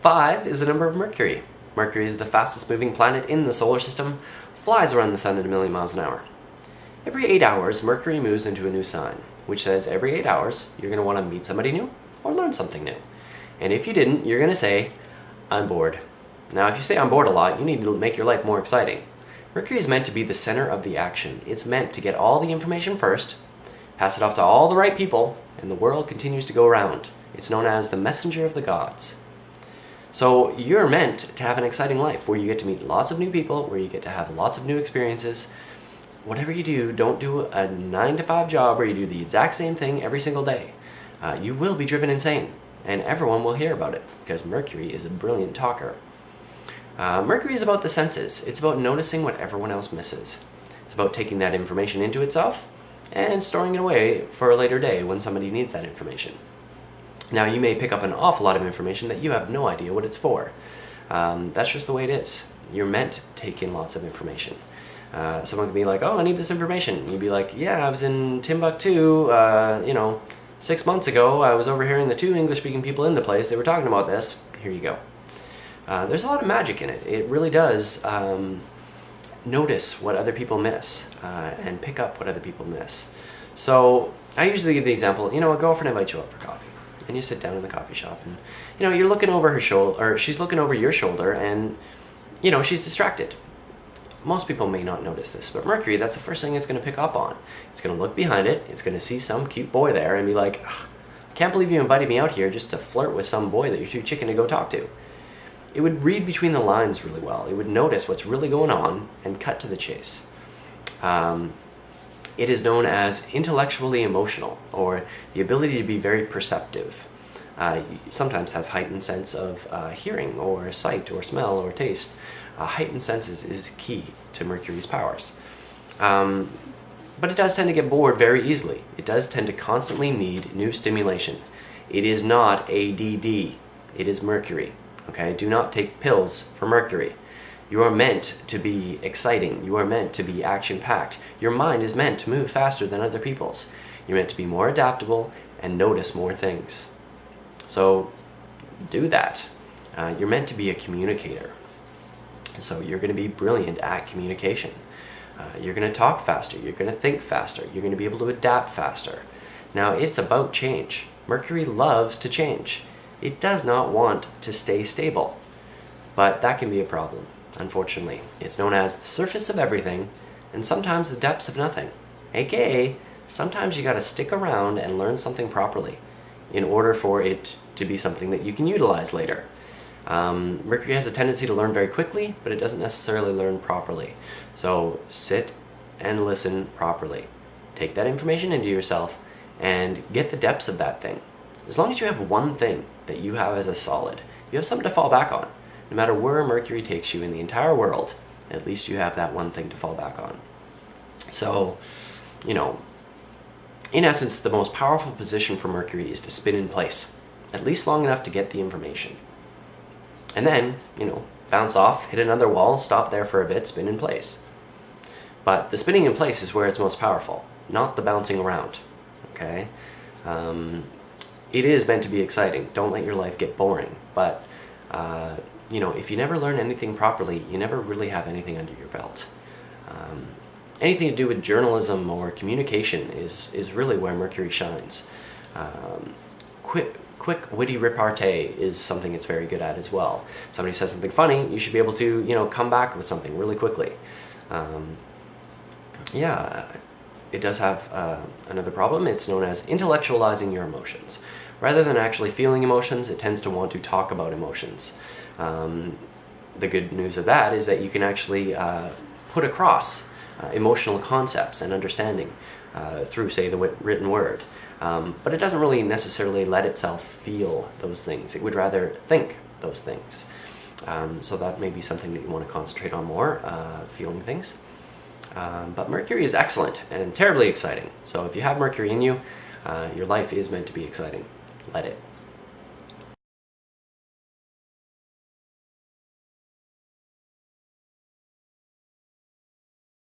5 is the number of Mercury. Mercury is the fastest moving planet in the solar system, flies around the sun at 1,000,000 miles an hour. Every 8 hours, Mercury moves into a new sign, which says every 8 hours, you're going to want to meet somebody new or learn something new. And if you didn't, you're going to say, I'm bored. Now, if you say I'm bored a lot, you need to make your life more exciting. Mercury is meant to be the center of the action. It's meant to get all the information first, pass it off to all the right people, and the world continues to go around. It's known as the messenger of the gods. So you're meant to have an exciting life where you get to meet lots of new people, where you get to have lots of new experiences. Whatever you do, don't do a 9-to-5 job where you do the exact same thing every single day. You will be driven insane, and everyone will hear about it, because Mercury is a brilliant talker. Mercury is about the senses. It's about noticing what everyone else misses. It's about taking that information into itself and storing it away for a later day when somebody needs that information. Now, you may pick up an awful lot of information that you have no idea what it's for. That's just the way it is. You're meant to take in lots of information. Someone could be like, oh, I need this information. You'd be like, yeah, I was in Timbuktu, 6 months ago. I was overhearing the 2 English-speaking people in the place. They were talking about this. Here you go. There's a lot of magic in it. It really does notice what other people miss and pick up what other people miss. So I usually give the example, a girlfriend invites you out for coffee. And you sit down in the coffee shop and, you're looking over her shoulder, or she's looking over your shoulder, and, she's distracted. Most people may not notice this, but Mercury, that's the first thing it's going to pick up on. It's going to look behind it, it's going to see some cute boy there and be like, I can't believe you invited me out here just to flirt with some boy that you're too chicken to go talk to. It would read between the lines really well. It would notice what's really going on and cut to the chase. It is known as intellectually emotional, or the ability to be very perceptive. You sometimes have heightened sense of hearing, or sight, or smell, or taste. Heightened senses is key to Mercury's powers. But it does tend to get bored very easily. It does tend to constantly need new stimulation. It is not ADD. It is Mercury. Okay? Do not take pills for Mercury. You are meant to be exciting. You are meant to be action-packed. Your mind is meant to move faster than other people's. You're meant to be more adaptable and notice more things. So do that. You're meant to be a communicator. So you're going to be brilliant at communication. You're going to talk faster. You're going to think faster. You're going to be able to adapt faster. Now, it's about change. Mercury loves to change. It does not want to stay stable. But that can be a problem, unfortunately. It's known as the surface of everything, and sometimes the depths of nothing. AKA, sometimes you got to stick around and learn something properly in order for it to be something that you can utilize later. Mercury has a tendency to learn very quickly, but it doesn't necessarily learn properly. So sit and listen properly. Take that information into yourself and get the depths of that thing. As long as you have one thing that you have as a solid, you have something to fall back on. No matter where Mercury takes you in the entire world, at least you have that one thing to fall back on. So, in essence, the most powerful position for Mercury is to spin in place, at least long enough to get the information. And then, bounce off, hit another wall, stop there for a bit, spin in place. But the spinning in place is where it's most powerful, not the bouncing around, okay? It is meant to be exciting. Don't let your life get boring. But, if you never learn anything properly, you never really have anything under your belt. Anything to do with journalism or communication is really where Mercury shines. Quick, witty repartee is something it's very good at as well. Somebody says something funny, you should be able to, come back with something really quickly. It does have another problem. It's known as intellectualizing your emotions. Rather than actually feeling emotions, it tends to want to talk about emotions. The good news of that is that you can actually put across emotional concepts and understanding through, say, the written word. But it doesn't really necessarily let itself feel those things. It would rather think those things. So that may be something that you want to concentrate on more, feeling things. But Mercury is excellent and terribly exciting. So if you have Mercury in you, your life is meant to be exciting. Let it.